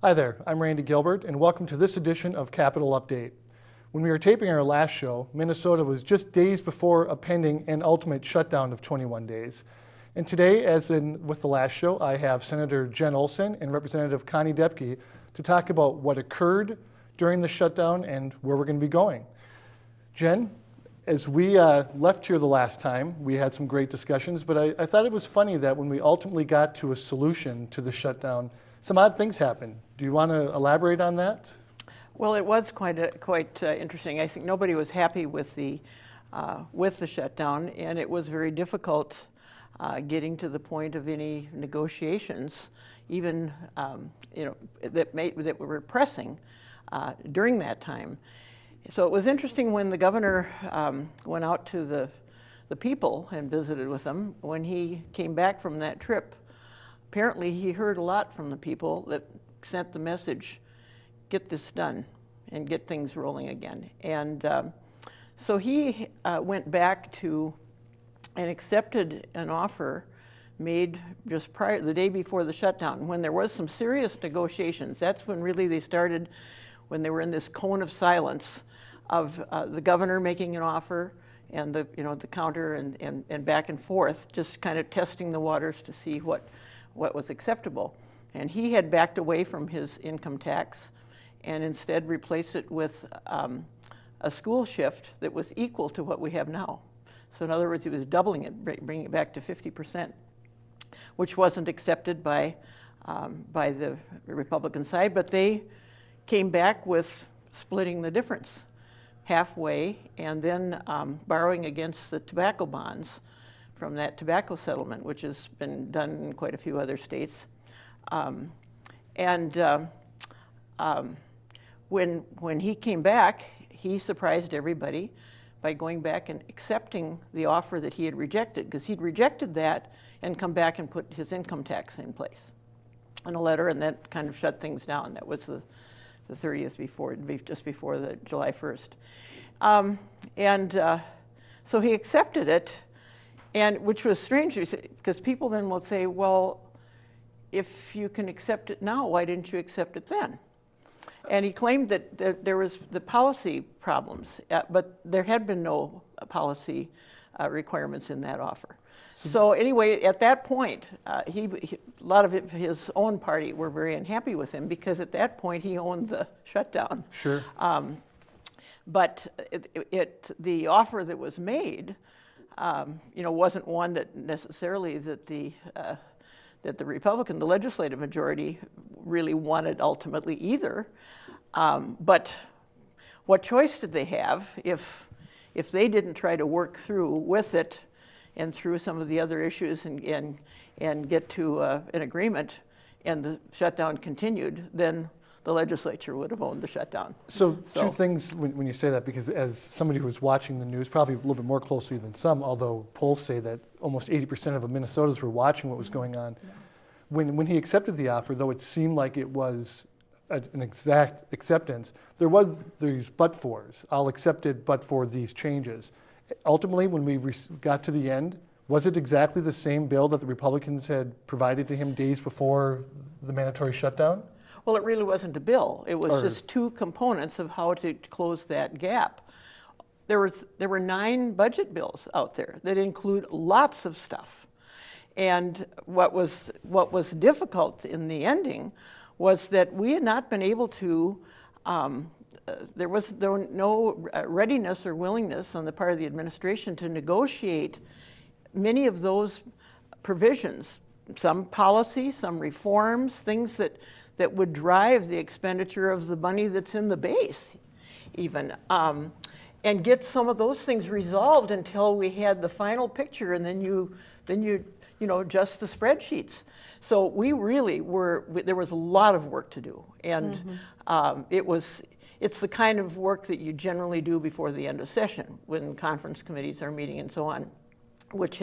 Hi there, I'm Randy Gilbert, and welcome to this edition of Capital Update. When we were taping our last show, Minnesota was just days before a pending and ultimate shutdown of 21 days. And today, as in with the last show, I have Senator Gen Olson and Representative Connie Doepke to talk about what occurred during the shutdown and where we're going to be going. Jen, as we left here the last time, we had some great discussions, but I thought it was funny that when we ultimately got to a solution to the shutdown, some odd things happened. Do you want to elaborate on that? Well, it was quite interesting. I think nobody was happy with the shutdown, and it was very difficult getting to the point of any negotiations, even that were pressing during that time. So it was interesting when the governor went out to the people and visited with them. When he came back from that trip, apparently he heard a lot from the people that sent the message, get this done and get things rolling again. And so he went back to and accepted an offer made just prior, the day before the shutdown, when there was some serious negotiations. That's when really they started, when they were in this cone of silence of the governor making an offer and the counter and back and forth, just kind of testing the waters to see what was acceptable. And he had backed away from his income tax and instead replaced it with a school shift that was equal to what we have now. So in other words, he was doubling it, bringing it back to 50%, which wasn't accepted by the Republican side, but they came back with splitting the difference halfway and then borrowing against the tobacco bonds from that tobacco settlement, which has been done in quite a few other states. When he came back, he surprised everybody by going back and accepting the offer that he had rejected, because he'd rejected that and come back and put his income tax in place in a letter, and that kind of shut things down. That was the 30th just before the July 1st. So he accepted it, and which was strange because people then will say, well, if you can accept it now, why didn't you accept it then? And he claimed that there was the policy problems, but there had been no policy requirements in that offer. So anyway, at that point, a lot of his own party were very unhappy with him because at that point he owned the shutdown. Sure. But the offer that was made, wasn't one that necessarily that the Republican, the legislative majority, really wanted ultimately either. But what choice did they have if they didn't try to work through with it and through some of the other issues and get to an agreement and the shutdown continued, then the legislature would have owned the shutdown. So two things when you say that, because as somebody who was watching the news, probably a little bit more closely than some, although polls say that almost 80% of Minnesotans were watching what was going on. Yeah. When he accepted the offer, though it seemed like it was an exact acceptance, there was these but-fors. I'll accept it but for these changes. Ultimately, when we got to the end, was it exactly the same bill that the Republicans had provided to him days before the mandatory shutdown? Well, it really wasn't a bill. It was just two components of how to close that gap. There were 9 budget bills out there that include lots of stuff. And what was difficult in the ending was that we had not been able to, there was no readiness or willingness on the part of the administration to negotiate many of those provisions, some policy, some reforms, things that would drive the expenditure of the money that's in the base even, and get some of those things resolved until we had the final picture, and then you adjust the spreadsheets. So we really there was a lot of work to do, and it's the kind of work that you generally do before the end of session when conference committees are meeting and so on, which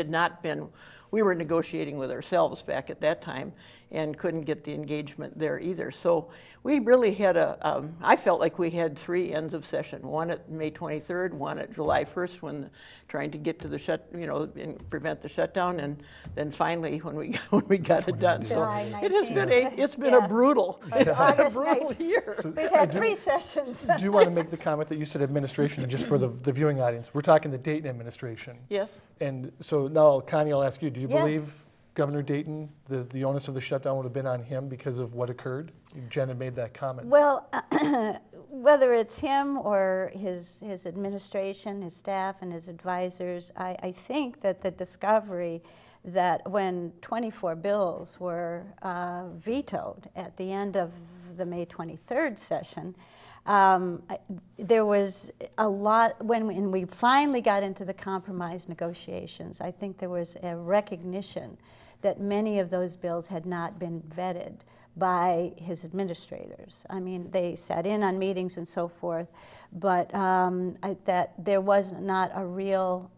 we were negotiating with ourselves back at that time and couldn't get the engagement there either. So we really had I felt like we had 3 ends of session, one at May 23rd, one at July 1st when trying to get to the and prevent the shutdown, and then finally when we got it done. So it has been it's been a brutal year. So We've had 3 sessions. do you want to make the comment that you said administration, just for the viewing audience? We're talking the Dayton administration. Yes. And so now, Connie, I'll ask you, do you Yeah. believe Governor Dayton, the onus of the shutdown would have been on him because of what occurred? Jen had made that comment. Well, whether it's him or his administration, his staff, and his advisors, I think that the discovery that when 24 bills were vetoed at the end of the May 23rd session, there was a lot, when we finally got into the compromise negotiations, I think there was a recognition that many of those bills had not been vetted by his administrators. I mean, they sat in on meetings and so forth, but that there was not a real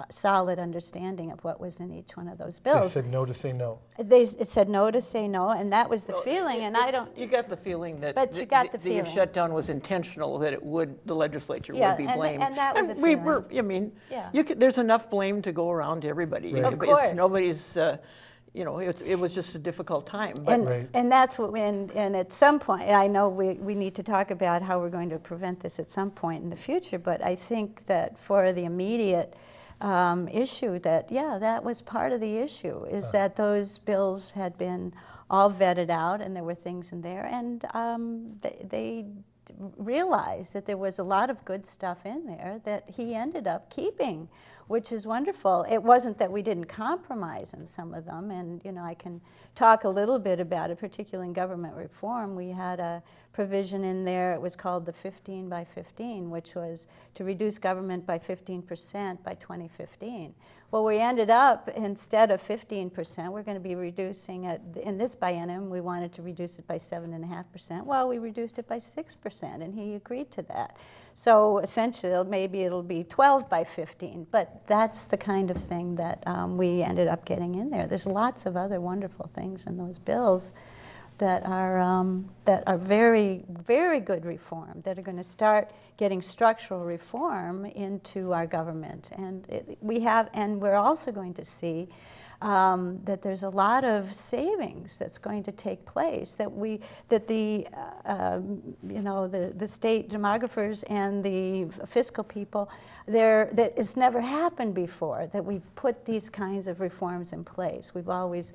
solid understanding of what was in each one of those bills. They said no to say no. It said no to say no, and that was the feeling, and I don't... You got the feeling that But you got the feeling. shutdown was intentional, that the legislature Yeah, would be blamed. and that was the we feeling. were, I mean, Yeah. there's enough blame to go around to everybody. Right. Of course. Nobody's, it was just a difficult time. But Right. And that's what, and at some point, and I know we need to talk about how we're going to prevent this at some point in the future, but I think that for the immediate issue, that was part of the issue, is that those bills had been all vetted out and there were things in there, and they realized that there was a lot of good stuff in there that he ended up keeping, which is wonderful. It wasn't that we didn't compromise in some of them, and I can talk a little bit about it, particularly in government reform. We had a provision in there, it was called the 15 by 15, which was to reduce government by 15% by 2015. Well, we ended up, instead of 15%, we're going to be reducing it, in this biennium, we wanted to reduce it by 7.5%. Well, we reduced it by 6%, and he agreed to that. So essentially, maybe it'll be 12 by 15, but that's the kind of thing that we ended up getting in there. There's lots of other wonderful things in those bills that are very, very good reform, that are going to start getting structural reform into our government. And we're also going to see that there's a lot of savings that's going to take place, that the state demographers and the fiscal people, that it's never happened before, that we put these kinds of reforms in place. We've always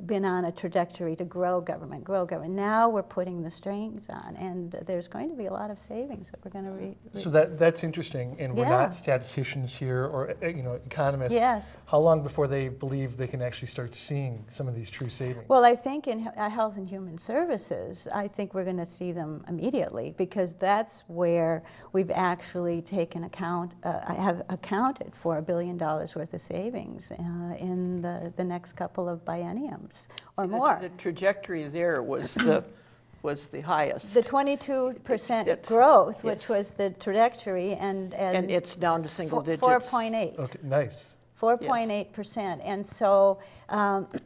been on a trajectory to grow government. Now we're putting the strings on, and there's going to be a lot of savings that we're going to So that's interesting, and we're Yeah. not statisticians here or economists. Yes. How long before they believe they can actually start seeing some of these true savings? Well, I think in Health and Human Services, I think we're going to see them immediately, because that's where we've actually taken account, have accounted for $1 billion worth of savings in the next couple of bienniums or more. the trajectory there was the highest. The 22% It- growth, yes. which was the trajectory, and it's down to single digits. 4.8. Okay, nice. 4.8%. And so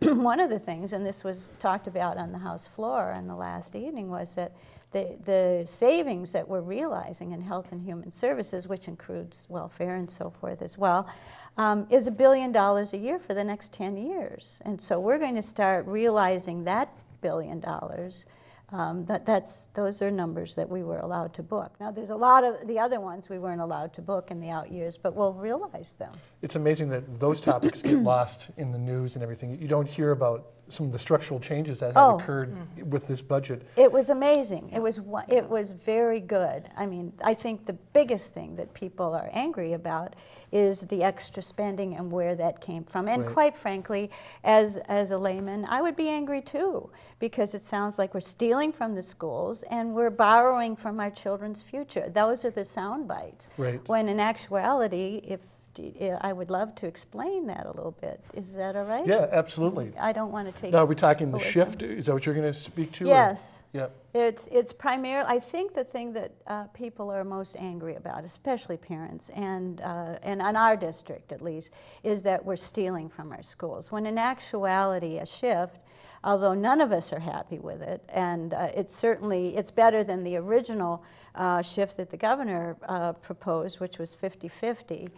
one of the things, and this was talked about on the House floor on the last evening, was that the savings that we're realizing in Health and Human Services, which includes welfare and so forth as well, is $1 billion a year for the next 10 years. And so we're going to start realizing that $1 billion. Those are numbers that we were allowed to book. Now, there's a lot of the other ones we weren't allowed to book in the out years, but we'll realize them. It's amazing that those topics get lost in the news and everything. You don't hear about some of the structural changes that have occurred with this budget. It was amazing. It was very good. I mean, I think the biggest thing that people are angry about is the extra spending and where that came from. And Right. quite frankly, as a layman, I would be angry too, because it sounds like we're stealing from the schools and we're borrowing from our children's future. Those are the sound bites. Right. When in actuality, I would love to explain that a little bit. Is that all right? Yeah, absolutely. I don't want to take. Now, are we talking the away from- shift? Is that what you're going to speak to? or- Yes. Yep. It's primarily, I think the thing that people are most angry about, especially parents, and on our district at least, is that we're stealing from our schools. When in actuality, a shift, although none of us are happy with it, and it's better than the original shift that the governor proposed, which was 50-50.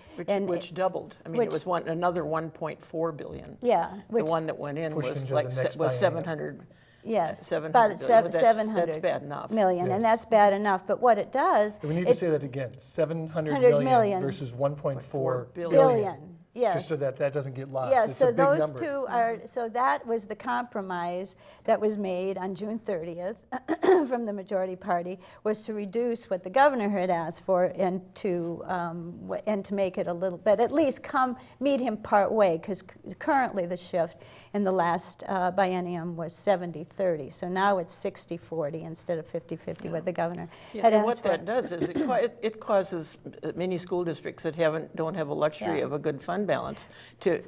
Which doubled. I mean, it was another 1.4 billion. Yeah. The one that went in was like was 700. Yes, 700 but billion. 700 that's bad enough. million, Yes. and that's bad enough. But what it does, We need to say that again, 700 million million versus 1.4 billion. billion. Yes. Just so that doesn't get lost. Yes, It's so a big those number. two are, so that was the compromise that was made on June 30th from the majority party, was to reduce what the governor had asked for and to make it a little, but at least meet him part way, because currently the shift in the last biennium was 70-30. So now it's 60-40 instead of 50-50, what the governor had And asked what for. that does is it causes many school districts that don't have a luxury Yeah. of a good fund balance to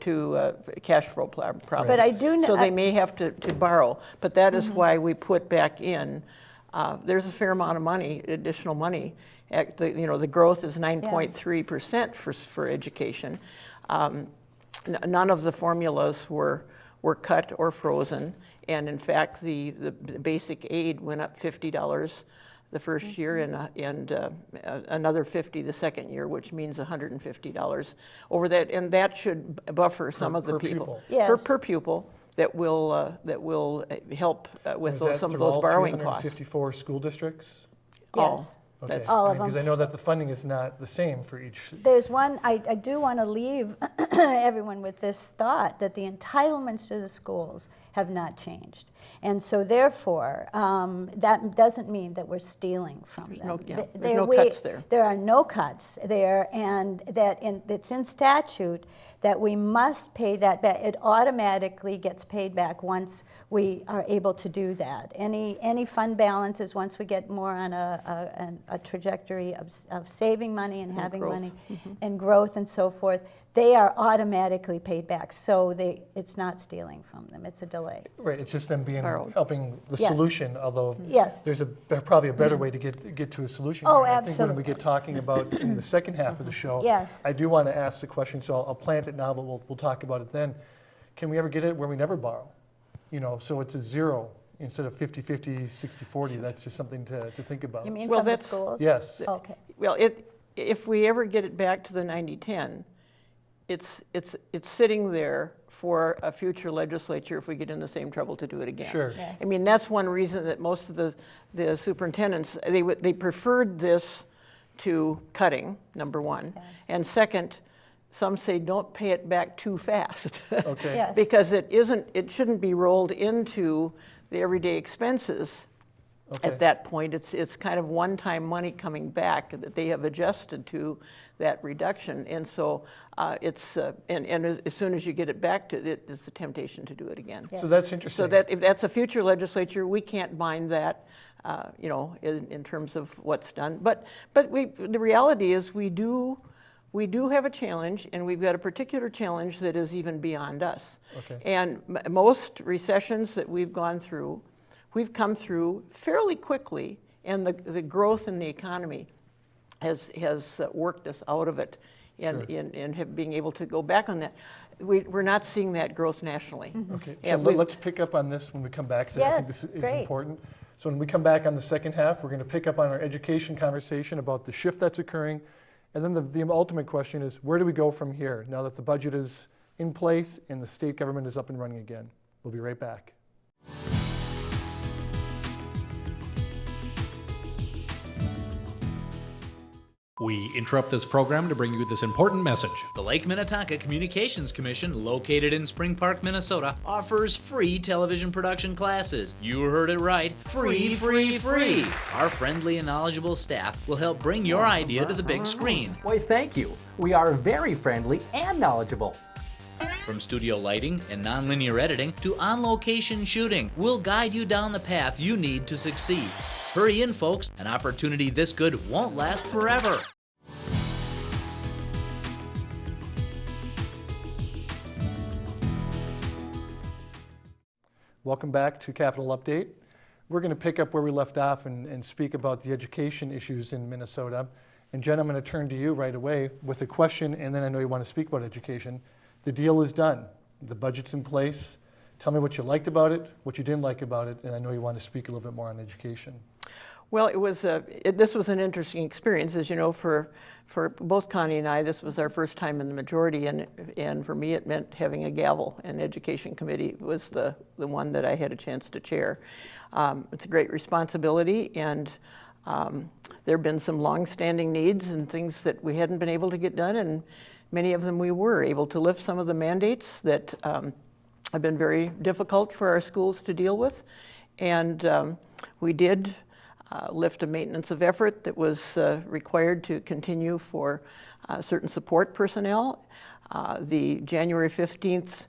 cash flow problems. But I do so kn- they may have to borrow. But that is why we put back in. There's a fair amount of money, additional money. The growth is 9.3% for education. None of the formulas were cut or frozen, and in fact, the basic aid went up $50 the first year and another $50 the second year, which means $150 over that, and that should buffer some of the per people pupil. Yes. per pupil that will help with Is that some of through those all borrowing costs. 354 school districts? Yes. Okay. That's all of Because I know that the funding is not the same for each. There's one, I do want to leave everyone with this thought that the entitlements to the schools have not changed. And so therefore, that doesn't mean that we're stealing from them. There's no cuts there. There are no cuts there, and it's in statute that we must pay that back. It automatically gets paid back once we are able to do that. Any fund balances, once we get more on a trajectory of saving money and having growth. money and growth and so forth, they are automatically paid back. So it's not stealing from them, it's a delay. Right, it's just them Borrowed. helping the Yes. solution, although Yes. there's probably a better way to get to a solution. Oh, here. And I think when we absolutely. get talking about in the second half of the show, Yes. I do want to ask the question, so I'll plant it now, but we'll talk about it then. Can we ever get it where we never borrow? So it's a zero instead of 50-50, 60-40. That's just something to think about. You mean Well, from the that's- schools? Yes. Okay. Well, if we ever get it back to the 90-10, it's sitting there for a future legislature if we get in the same trouble to do it again. Sure. Yes. I mean, that's one reason that most of the superintendents, they preferred this to cutting, number one. Yes. And second, some say don't pay it back too fast. Okay. Yes. Because it shouldn't be rolled into the everyday expenses. Okay. At that point, it's kind of one-time money coming back that they have adjusted to that reduction, and so and as soon as you get it back to it, it's the temptation to do it again. So that's interesting. So that if that's a future legislature, we can't bind that, in terms of what's done. But the reality is we do have a challenge, and we've got a particular challenge that is even beyond us. Okay. And most recessions that we've gone through, we've come through fairly quickly, and the growth in the economy has worked us out of it, and have being able to go back on that. We're not seeing that growth nationally. Okay, so And let's pick up on this when we come back, because I think Yes, this is great. important. So when we come back on the second half, we're going to pick up on our education conversation about the shift that's occurring. And then the ultimate question is, where do we go from here now that the budget is in place and the state government is up and running again? We'll be right back. We interrupt this program to bring you this important message. The Lake Minnetonka Communications Commission, located in Spring Park, Minnesota, offers free television production classes. You heard it right. Free, free, free. Our friendly and knowledgeable staff will help bring your idea to the big screen. Why, thank you. We are very friendly and knowledgeable. From studio lighting and nonlinear editing to on-location shooting, we'll guide you down the path you need to succeed. Hurry in, folks. An opportunity this good won't last forever. Welcome back to Capital Update. we're going to pick up where we left off and speak about the education issues in Minnesota. And Jen, I'm going to turn to you right away with a question, and then I know you want to speak about education. The deal is done. The budget's in place. Tell me what you liked about it, what you didn't like about it, and I know you want to speak a little bit more on education. Well, it was this was an interesting experience, as you know, for both Connie and I. This was our first time in the majority, and for me, it meant having a gavel. And Education Committee was the one that I had a chance to chair. It's a great responsibility, and there have been some long-standing needs and things that we hadn't been able to get done, and many of them we were able to lift some of the mandates that have been very difficult for our schools to deal with, and we did. Lift a maintenance of effort that was required to continue for certain support personnel. The January 15th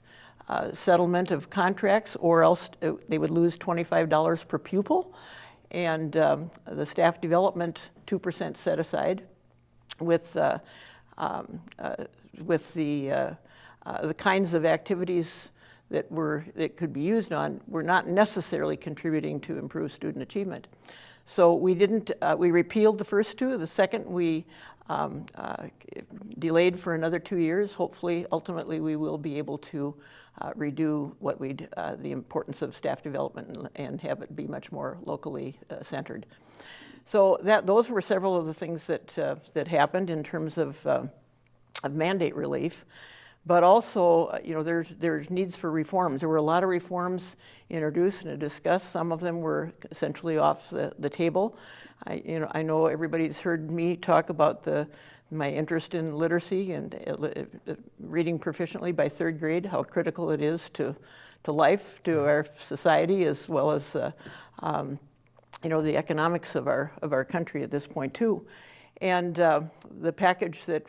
settlement of contracts, or else they would lose $25 per pupil. And the staff development 2% set aside with the kinds of activities that could be used on were not necessarily contributing to improved student achievement. So we didn't, we repealed the first two. The second we delayed for another 2 years. Hopefully, ultimately, we will be able to redo what the importance of staff development and have it be much more locally centered. So those were several of the things that happened in terms of mandate relief. But also, you know, there's needs for reforms. There were a lot of reforms introduced and discussed. Some of them were essentially off the table. I know everybody's heard me talk about my interest in literacy and reading proficiently by 3rd grade, how critical it is to life, to our society, as well as you know, the economics of our country at this point too. And the package that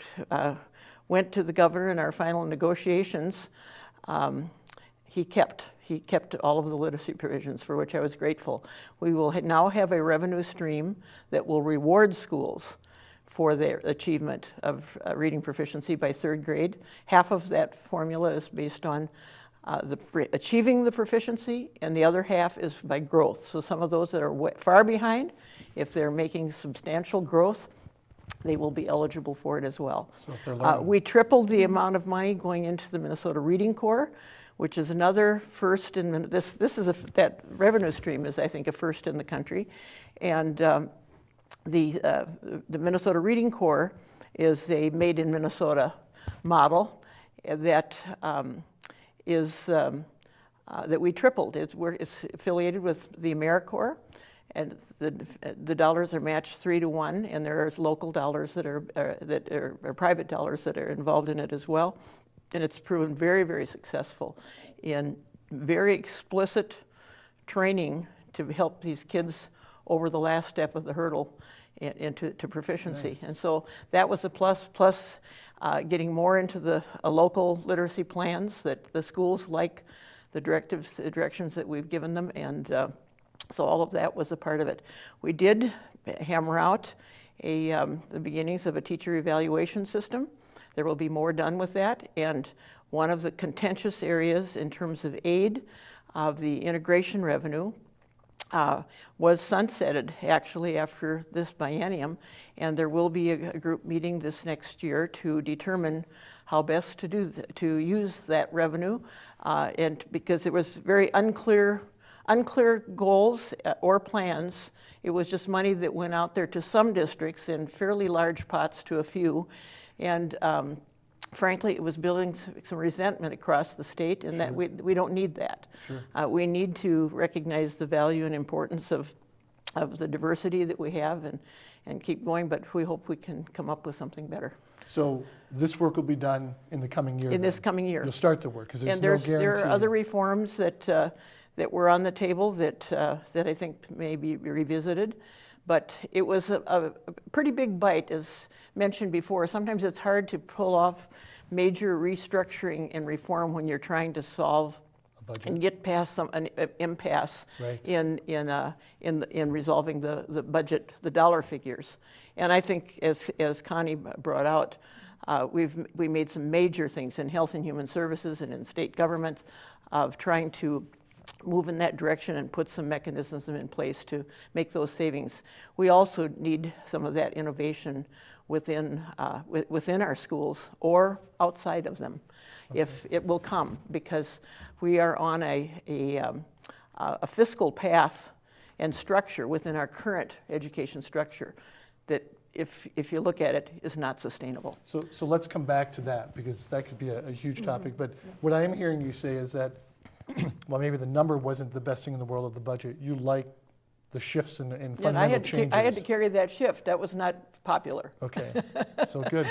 went to the governor in our final negotiations, he kept all of the literacy provisions, for which I was grateful. We will now have a revenue stream that will reward schools for their achievement of reading proficiency by 3rd grade. Half of that formula is based on achieving the proficiency, and the other half is by growth. So some of those that are far behind, if they're making substantial growth, they will be eligible for it as well. So if they're learning. We tripled the amount of money going into the Minnesota Reading Corps, which is another first in this is that revenue stream is, I think, a first in the country, and the Minnesota Reading Corps is a made in Minnesota model that that we tripled. It's affiliated with the AmeriCorps. And the dollars are matched 3 to 1, and there are local dollars that are private dollars that are involved in it as well. And it's proven very, very successful in very explicit training to help these kids over the last step of the hurdle into proficiency. Nice. And so that was a plus getting more into the local literacy plans that the schools like the directions that we've given them, and so all of that was a part of it. We did hammer out the beginnings of a teacher evaluation system. There will be more done with that. And one of the contentious areas in terms of aid of the integration revenue was sunsetted actually after this biennium. And there will be a group meeting this next year to determine how best to use that revenue. And because it was very unclear goals or plans. It was just money that went out there to some districts in fairly large pots to a few. And frankly, it was building some resentment across the state, and that we don't need that. Sure. We need to recognize the value and importance of the diversity that we have and keep going, but we hope we can come up with something better. So this work will be done in the coming year? This coming year. You'll start the work, because there's no guarantee. There are other reforms that were on the table that I think may be revisited. But it was a pretty big bite, as mentioned before. Sometimes it's hard to pull off major restructuring and reform when you're trying to solve and get past an impasse in resolving the budget, the dollar figures. And I think, as Connie brought out, we made some major things in health and human services and in state government of trying to move in that direction and put some mechanisms in place to make those savings. We also need some of that innovation within our schools or outside of them, if it will come, because we are on a fiscal path and structure within our current education structure that, if you look at it, is not sustainable. So let's come back to that, because that could be a huge topic. But what I am hearing you say is that, well, maybe the number wasn't the best thing in the world of the budget. You like the shifts in fundamental changes. I had to carry that shift. That was not popular. Okay, so good.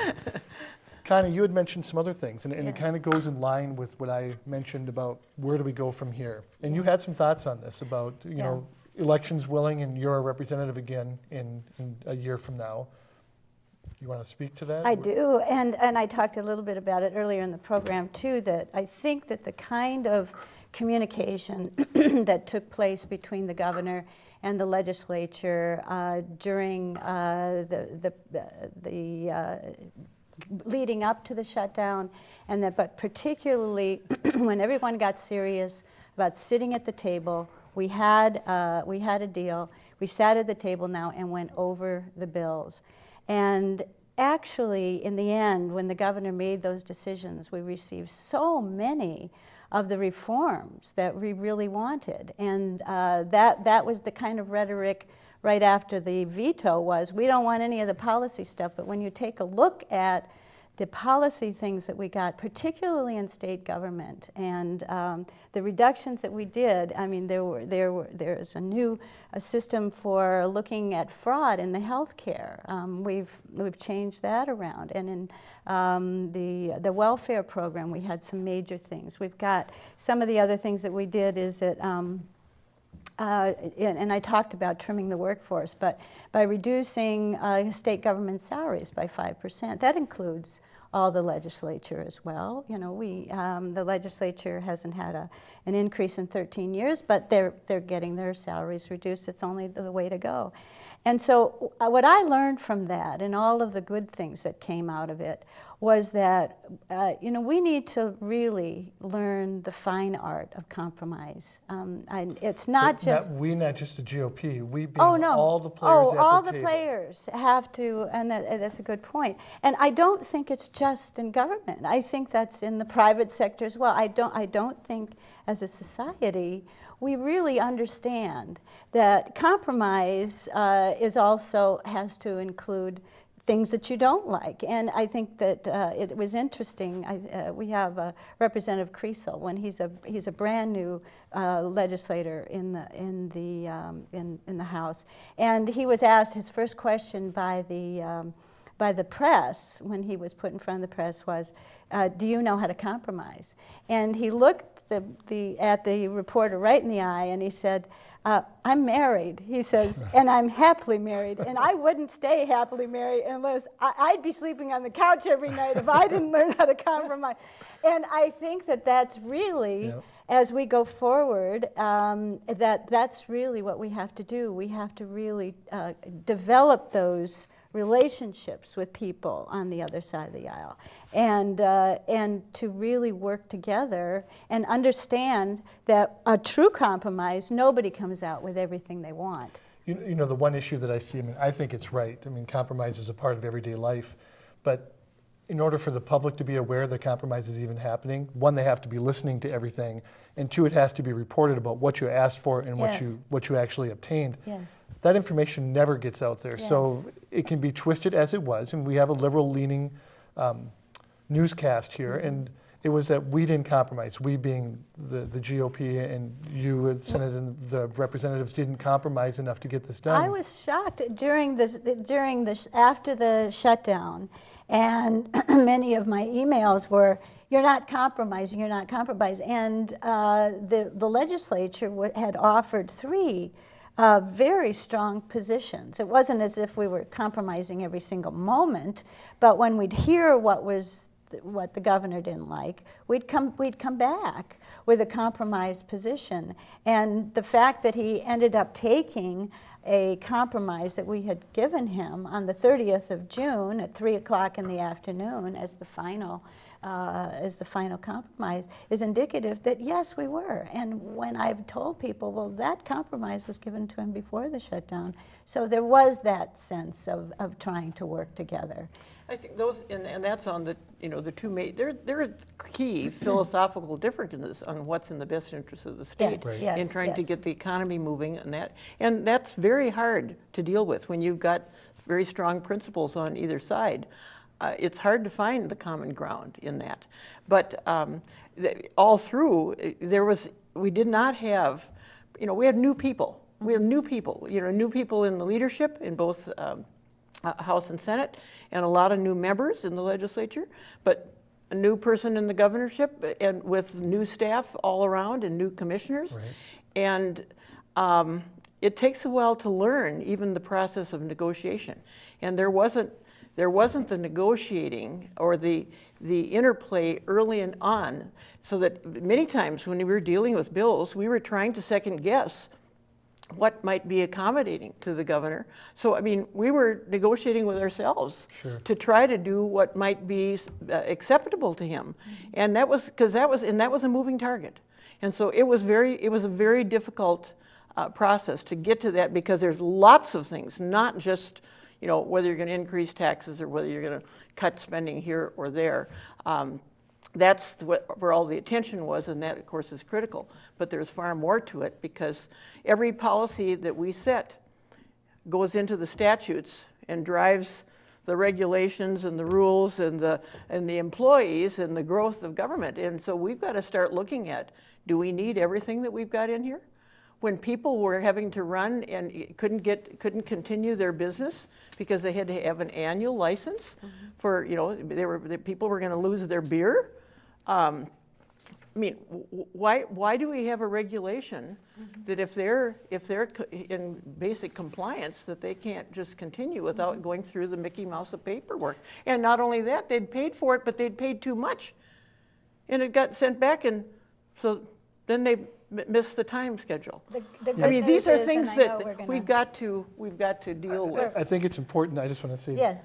Connie, you had mentioned some other things, and it kind of goes in line with what I mentioned about where do we go from here. And you had some thoughts on this about, you know, elections willing, and you're a representative again in a year from now. You want to speak to that? I do, and I talked a little bit about it earlier in the program too, that I think that the kind of communication that took place between the governor and the legislature during the leading up to the shutdown, and that, but particularly when everyone got serious about sitting at the table, we had a deal. We sat at the table now and went over the bills. And actually, in the end, when the governor made those decisions, we received so many of the reforms that we really wanted. And that was the kind of rhetoric right after the veto was, we don't want any of the policy stuff. But when you take a look at the policy things that we got, particularly in state government, and the reductions that we did, I mean, there's a system for looking at fraud in the healthcare. We've changed that around, and in the welfare program, we had some major things. We've got some of the other things that we did is that. And I talked about trimming the workforce, but by reducing state government salaries by 5%, that includes all the legislature as well. You know, the legislature hasn't had an increase in 13 years, but they're getting their salaries reduced. It's only the way to go. And so what I learned from that and all of the good things that came out of it was that, you know, we need to really learn the fine art of compromise. It's not just... Not just the GOP, we being oh, no. all the players at the all the table. players have to, and that's a good point. And I don't think it's just in government. I think that's in the private sector as well. I don't think as a society we really understand that compromise is also has to include things that you don't like. And I think that it was interesting. We have Representative Creasel, when he's a brand new legislator in the House, and he was asked his first question by the press when he was put in front of the press was, "Do you know how to compromise?" And he looked at the reporter right in the eye, and he said, "I'm married," he says, "and I'm happily married, and I wouldn't stay happily married unless I'd be sleeping on the couch every night if I didn't learn how to compromise." And I think that that's really, as we go forward, that's really what we have to do. We have to really develop those relationships with people on the other side of the aisle, and to really work together and understand that a true compromise, nobody comes out with everything they want. You know, the one issue that I see, I mean, I think it's right. I mean, compromise is a part of everyday life, but in order for the public to be aware that compromise is even happening, one, they have to be listening to everything, and two, it has to be reported about what you asked for and what you actually obtained. Yes. That information never gets out there, so it can be twisted as it was, and we have a liberal-leaning newscast here, and it was that we didn't compromise. We, being the GOP, and you, the Senate, and the representatives, didn't compromise enough to get this done. I was shocked after the shutdown, and many of my emails were, "You're not compromising, you're not compromising," and the legislature had offered 3 very strong positions. It wasn't as if we were compromising every single moment, but when we'd hear what the governor didn't like, we'd come back with a compromise position. And the fact that he ended up taking a compromise that we had given him on the 30th of June at 3 o'clock in the afternoon as the final as the final compromise is indicative that yes, we were. And when I've told people, well, that compromise was given to him before the shutdown. So there was that sense of trying to work together. I think those, and that's on the, the two there are key philosophical differences on what's in the best interest of the state Yes, yes, in trying to yes. get the economy moving, and that's very hard to deal with when you've got very strong principles on either side. It's hard to find the common ground in that, but all through we did not have, we had new people. We have new people, new people in the leadership in both House and Senate, and a lot of new members in the legislature, but a new person in the governorship, and with new staff all around and new commissioners. Right. And it takes a while to learn even the process of negotiation. And there wasn't the negotiating or the interplay early and on, so that many times when we were dealing with bills, we were trying to second guess what might be accommodating to the governor. So, I mean, we were negotiating with ourselves to try to do what might be acceptable to him. And that was, that was a moving target. And so it was a very difficult process to get to that, because there's lots of things, not just, whether you're gonna increase taxes or whether you're gonna cut spending here or there. That's where all the attention was, and that, of course, is critical. But there's far more to it, because every policy that we set goes into the statutes and drives the regulations and the rules and the employees and the growth of government. And so we've got to start looking at, do we need everything that we've got in here? When people were having to run and couldn't continue their business because they had to have an annual license for, people were going to lose their beer. I mean, why do we have a regulation that if they're in basic compliance, that they can't just continue without going through the Mickey Mouse of paperwork? And not only that, they'd paid for it, but they'd paid too much, and it got sent back, and so then they missed the time schedule. I mean, these are things that we've got to deal with. I think it's important. I just want to say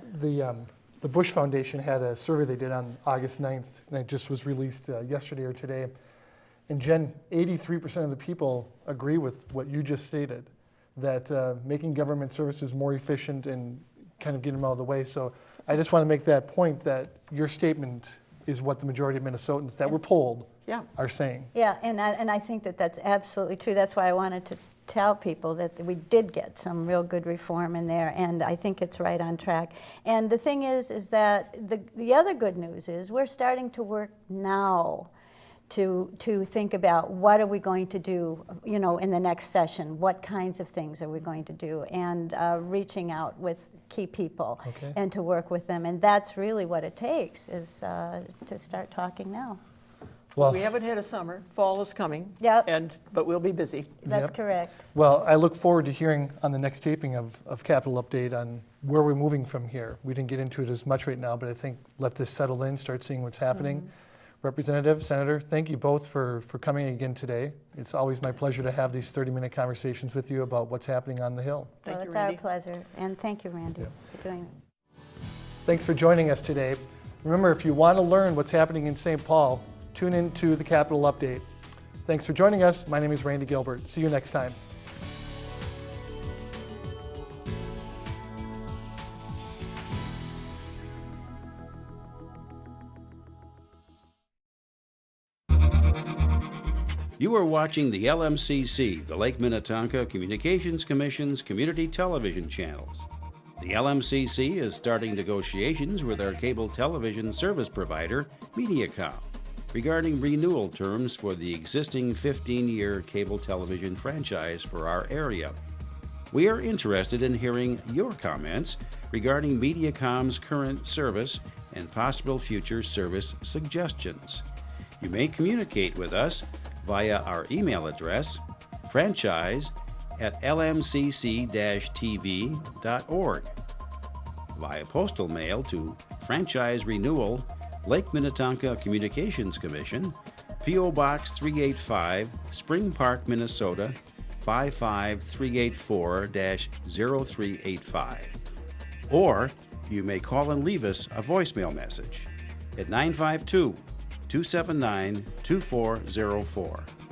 the Bush Foundation had a survey they did on August 9th, and it just was released yesterday or today. And Jen, 83% of the people agree with what you just stated, that making government services more efficient and kind of getting them out of the way. So I just want to make that point, that your statement is what the majority of Minnesotans that were polled are saying. Yeah, and I think that that's absolutely true. That's why I wanted to tell people that we did get some real good reform in there, and I think it's right on track. And the thing is that the other good news is we're starting to work now to think about what are we going to do, in the next session. What kinds of things are we going to do? And reaching out with key people and to work with them. And that's really what it takes, is to start talking now. Well, we haven't had a summer. Fall is coming. Yep. But we'll be busy. That's correct. Well, I look forward to hearing on the next taping of Capital Update on where we're moving from here. We didn't get into it as much right now, but I think let this settle in, start seeing what's happening. Representative, Senator, thank you both for coming again today. It's always my pleasure to have these 30-minute conversations with you about what's happening on the Hill. Thank you, It's Randy. our pleasure. And thank you, Randy, for doing this. Thanks for joining us today. Remember, if you want to learn what's happening in St. Paul, tune in to the Capital Update. Thanks for joining us. My name is Randy Gilbert. See you next time. You are watching the LMCC, the Lake Minnetonka Communications Commission's community television channels. The LMCC is starting negotiations with our cable television service provider, Mediacom, regarding renewal terms for the existing 15-year cable television franchise for our area. We are interested in hearing your comments regarding Mediacom's current service and possible future service suggestions. You may communicate with us via our email address, franchise@lmcc-tv.org, via postal mail to Franchise Renewal, Lake Minnetonka Communications Commission, P.O. Box 385, Spring Park, Minnesota, 55384-0385. Or you may call and leave us a voicemail message. at 952-279-2404.